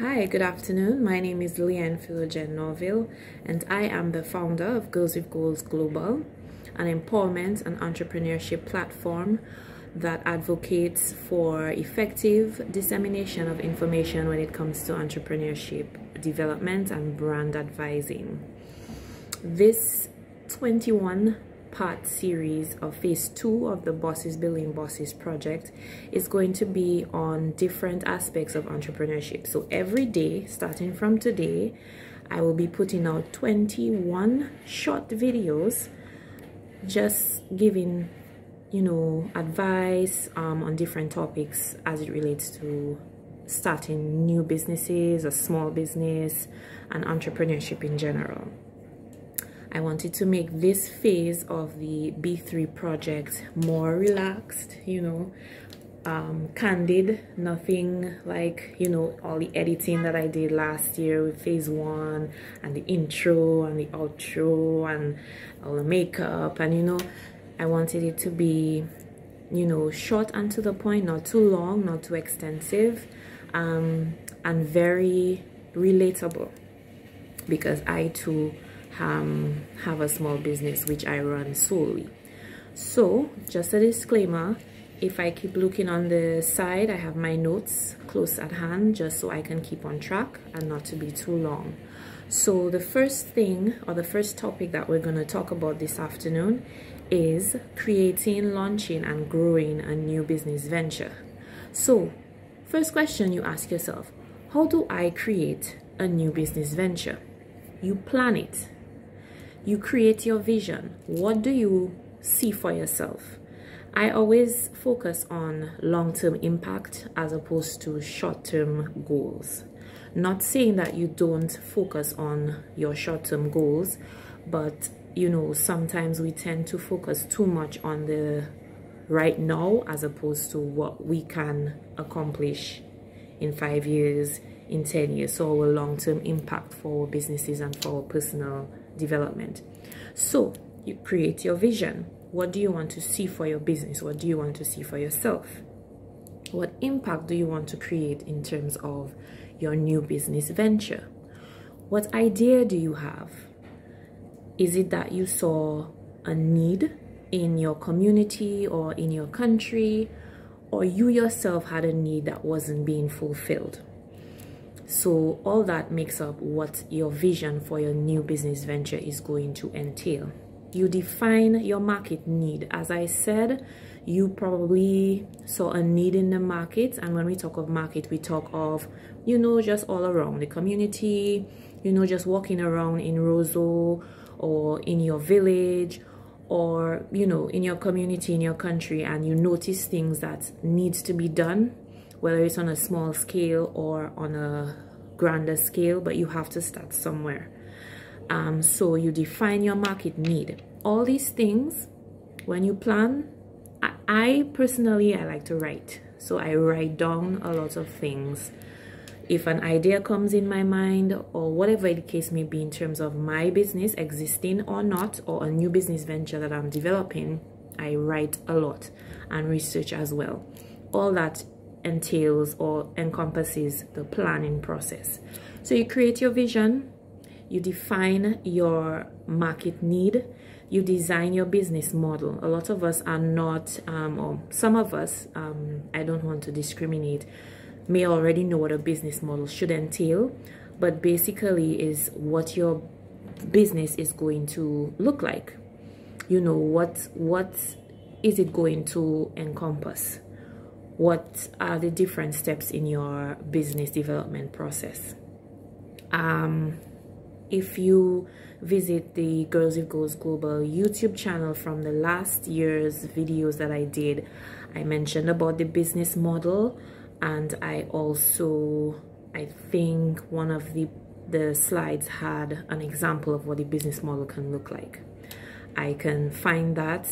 Hi, good afternoon. My name is Leanne Philogen Norville, and I am the founder of Girls with Goals Global, an empowerment and entrepreneurship platform that advocates for effective dissemination of information when it comes to entrepreneurship development and brand advising. This 21-part series of phase 2 of the Bosses Building Bosses project is going to be on different aspects of entrepreneurship. So every day, starting from today, I will be putting out 21 short videos just giving, advice on different topics as it relates to starting new businesses, a small business, and entrepreneurship in general. I wanted to make this phase of the B3 project more relaxed, candid, nothing like, all the editing that I did last year with phase 1 and the intro and the outro and all the makeup. And, I wanted it to be, short and to the point, not too long, not too extensive, and very relatable, because I too have a small business which I run solely. So just a disclaimer, if I keep looking on the side, I have my notes close at hand just so I can keep on track and not to be too long. So the first thing, or the first topic that we're going to talk about this afternoon, is creating, launching, and growing a new business venture. So first question you ask yourself, how do I create a new business venture? You plan it. You create your vision. What do you see for yourself? I always focus on long-term impact as opposed to short-term goals. Not saying that you don't focus on your short-term goals, but sometimes we tend to focus too much on the right now as opposed to what we can accomplish in 5 years, in 10 years, so our long-term impact for our businesses and for our personal development. So you create your vision. What do you want to see for your business? What do you want to see for yourself? What impact do you want to create in terms of your new business venture? What idea do you have? Is it that you saw a need in your community or in your country, or you yourself had a need that wasn't being fulfilled? So all that makes up what your vision for your new business venture is going to entail. You define your market need. As I said, you probably saw a need in the market. And when we talk of market, we talk of, just all around the community, just walking around in Roseau or in your village or, in your community, in your country, and you notice things that needs to be done, whether it's on a small scale or on a grander scale, but you have to start somewhere. So you define your market need. All these things, when you plan, I personally like to write. So I write down a lot of things. If an idea comes in my mind, or whatever the case may be in terms of my business, existing or not, or a new business venture that I'm developing, I write a lot and research as well. All that entails or encompasses the planning process. So you create your vision, you define your market need, you design your business model. A lot of us are not, or some of us, I don't want to discriminate, may already know what a business model should entail, but basically is what your business is going to look like. What is it going to encompass? What are the different steps in your business development process? If you visit the Girls with Goals Global YouTube channel from the last year's videos that I did, I mentioned about the business model, and I think one of the slides had an example of what the business model can look like. I can find that.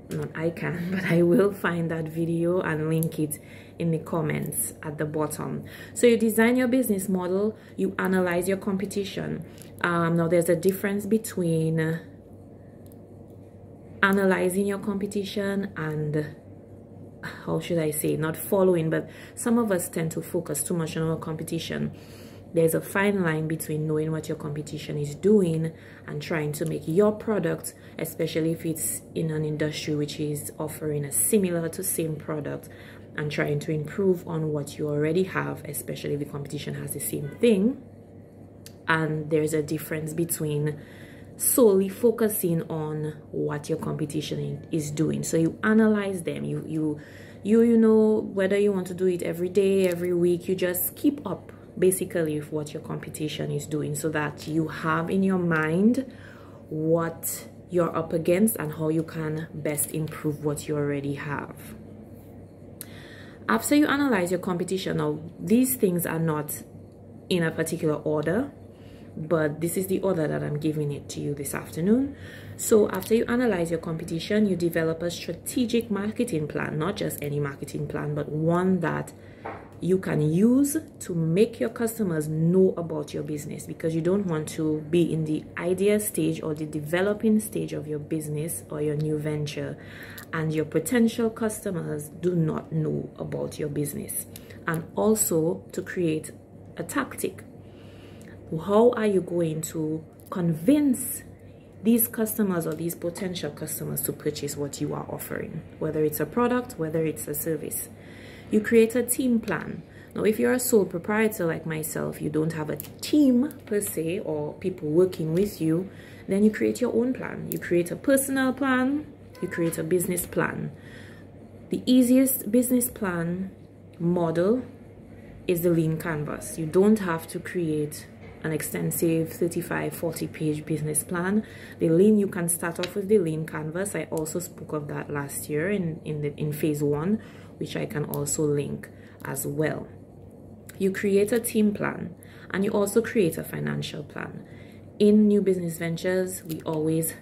Not I can, but I will find that video and link it in the comments at the bottom. So you design your business model, you analyze your competition. Now there's a difference between analyzing your competition and, how should I say, not following, but some of us tend to focus too much on our competition. there's a fine line between knowing what your competition is doing and trying to make your product, especially if it's in an industry which is offering a similar to same product, and trying to improve on what you already have, especially if the competition has the same thing. And there's a difference between solely focusing on what your competition is doing. So you analyze them, you know whether you want to do it every day, every week. You just keep up basically with what your competition is doing, so that you have in your mind what you're up against and how you can best improve what you already have. After you analyze your competition, now these things are not in a particular order, but this is the order that I'm giving it to you this afternoon. So after you analyze your competition, you develop a strategic marketing plan, not just any marketing plan, but one that you can use to make your customers know about your business, because you don't want to be in the idea stage or the developing stage of your business or your new venture and your potential customers do not know about your business. And also to create a tactic. How are you going to convince these customers or these potential customers to purchase what you are offering, whether it's a product, whether it's a service? You create a team plan. Now, if you're a sole proprietor like myself, you don't have a team per se or people working with you, then you create your own plan. You create a personal plan, you create a business plan. The easiest business plan model is the lean canvas. You don't have to create an extensive 35-40 page business plan. The lean, you can start off with the lean canvas. I also spoke of that last year in phase 1, which I can also link as well. You create a team plan and you also create a financial plan. In new business ventures, we always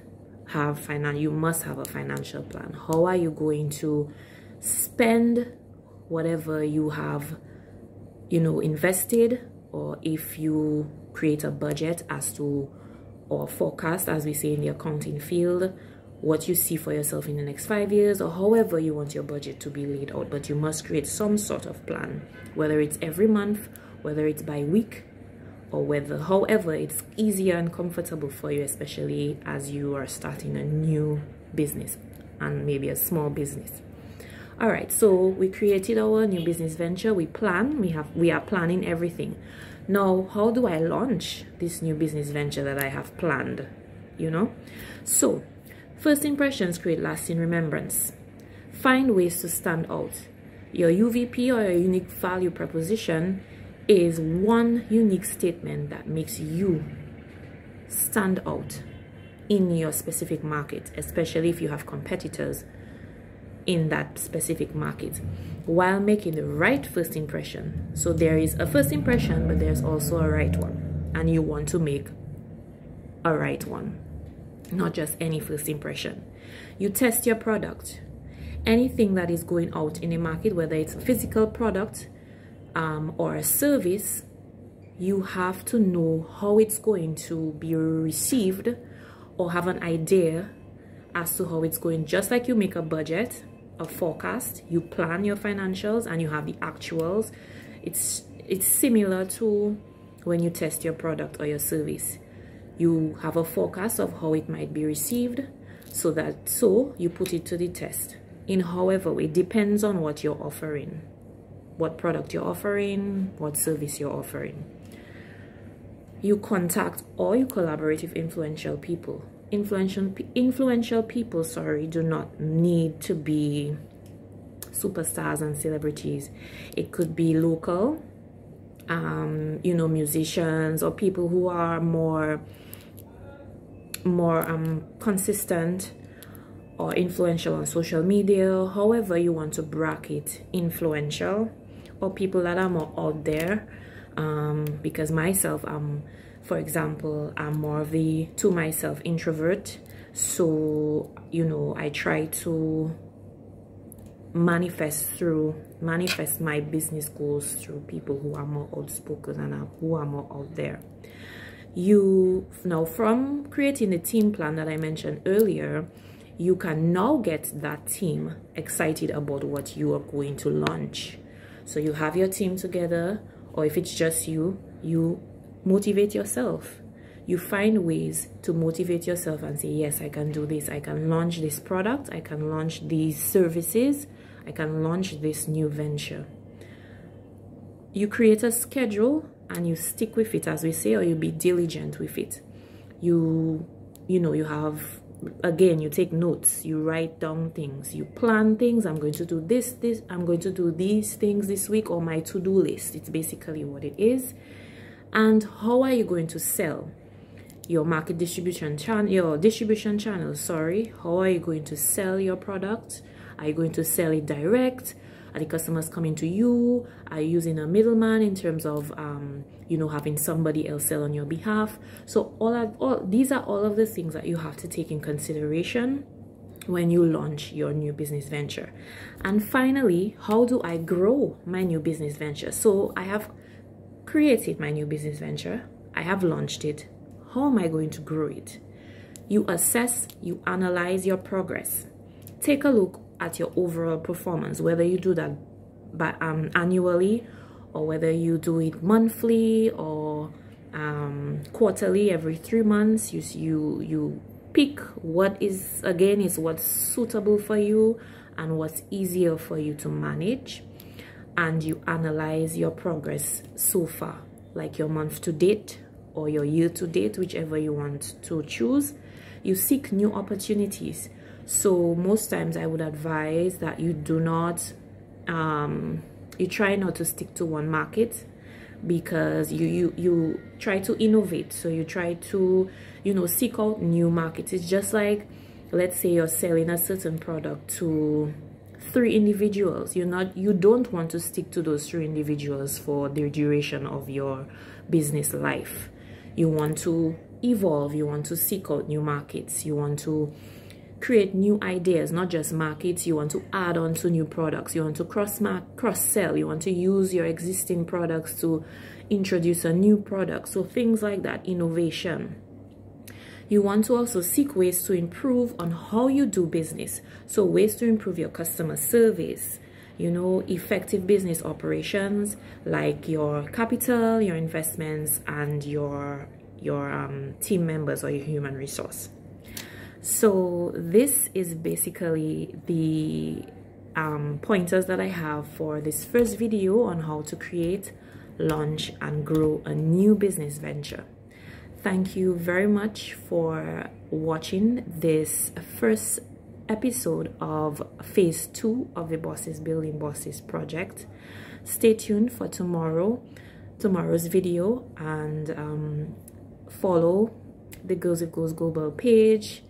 have you must have a financial plan. How are you going to spend whatever you have, invested, or if you create a budget as to, or forecast, as we say in the accounting field, what you see for yourself in the next 5 years, or however you want your budget to be laid out. But you must create some sort of plan, whether it's every month, whether it's by week, or however it's easier and comfortable for you, especially as you are starting a new business and maybe a small business. All right, so we created our new business venture. We plan, we are planning everything. Now, how do I launch this new business venture that I have planned? So first impressions create lasting remembrance. Find ways to stand out. Your UVP, or your unique value proposition, is one unique statement that makes you stand out in your specific market, especially if you have competitors in that specific market, while making the right first impression. So there is a first impression, but there's also a right one, and you want to make a right one, not just any first impression. You test your product. Anything that is going out in a market, whether it's a physical product or a service, you have to know how it's going to be received, or have an idea as to how it's going. Just like you make a budget, a forecast, you plan your financials and you have the actuals. It's similar to when you test your product or your service. You have a forecast of how it might be received, so you put it to the test. In however way, it depends on what you're offering, what product you're offering, what service you're offering. You contact or you collaborate with influential people. Influential people, do not need to be superstars and celebrities. It could be local, musicians, or people who are more consistent or influential on social media. However you want to bracket influential, or people that are more out there. Because myself, for example, I'm more of the, to myself, introvert. So, I try to manifest my business goals through people who are more outspoken and who are more out there. Now, from creating the team plan that I mentioned earlier, you can now get that team excited about what you are going to launch. So you have your team together, or if it's just you, you motivate yourself. You find ways to motivate yourself and say, yes, I can do this. I can launch this product. I can launch these services. I can launch this new venture. You create a schedule and you stick with it, as we say, or you be diligent with it. You have, again, you take notes, you write down things, you plan things. I'm going to do this, I'm going to do these things this week, or my to-do list. It's basically what it is. And how are you going to sell? Your market distribution channel, your distribution channel, sorry. How are you going to sell your product? Are you going to sell it direct? Are the customers coming to you? Are you using a middleman in terms of, having somebody else sell on your behalf? So these are all of the things that you have to take in consideration when you launch your new business venture. And finally, how do I grow my new business venture? So I have created my new business venture. I have launched it. How am I going to grow it? You assess, you analyze your progress. Take a look at your overall performance, whether you do that annually, or whether you do it monthly or quarterly, every 3 months. You pick what is what's suitable for you and what's easier for you to manage, and you analyze your progress so far, like your month to date or your year to date, whichever you want to choose. You seek new opportunities. So most times I would advise that you do not, you try not to stick to one market, because you try to innovate. So you try to, seek out new markets. It's just like, let's say you're selling a certain product to 3 individuals. You don't want to stick to those 3 individuals for the duration of your business life. You want to evolve. You want to seek out new markets. You want to create new ideas, not just markets. You want to add on to new products. You want to cross-sell. You want to use your existing products to introduce a new product. So things like that, innovation. You want to also seek ways to improve on how you do business. So ways to improve your customer service, effective business operations, like your capital, your investments, and your team members or your human resource. So this is basically the pointers that I have for this first video on how to create, launch, and grow a new business venture. Thank you very much for watching this first episode of phase 2 of the Bosses Building Bosses project. Stay tuned for tomorrow's video, and follow the Girls With Goals Global page,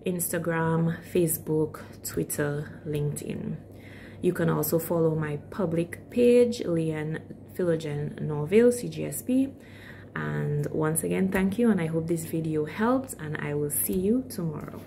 Instagram, Facebook, Twitter, LinkedIn. You can also follow my public page, Leanne Philogen Norville, CGSP. And once again, thank you, and I hope this video helped, and I will see you tomorrow.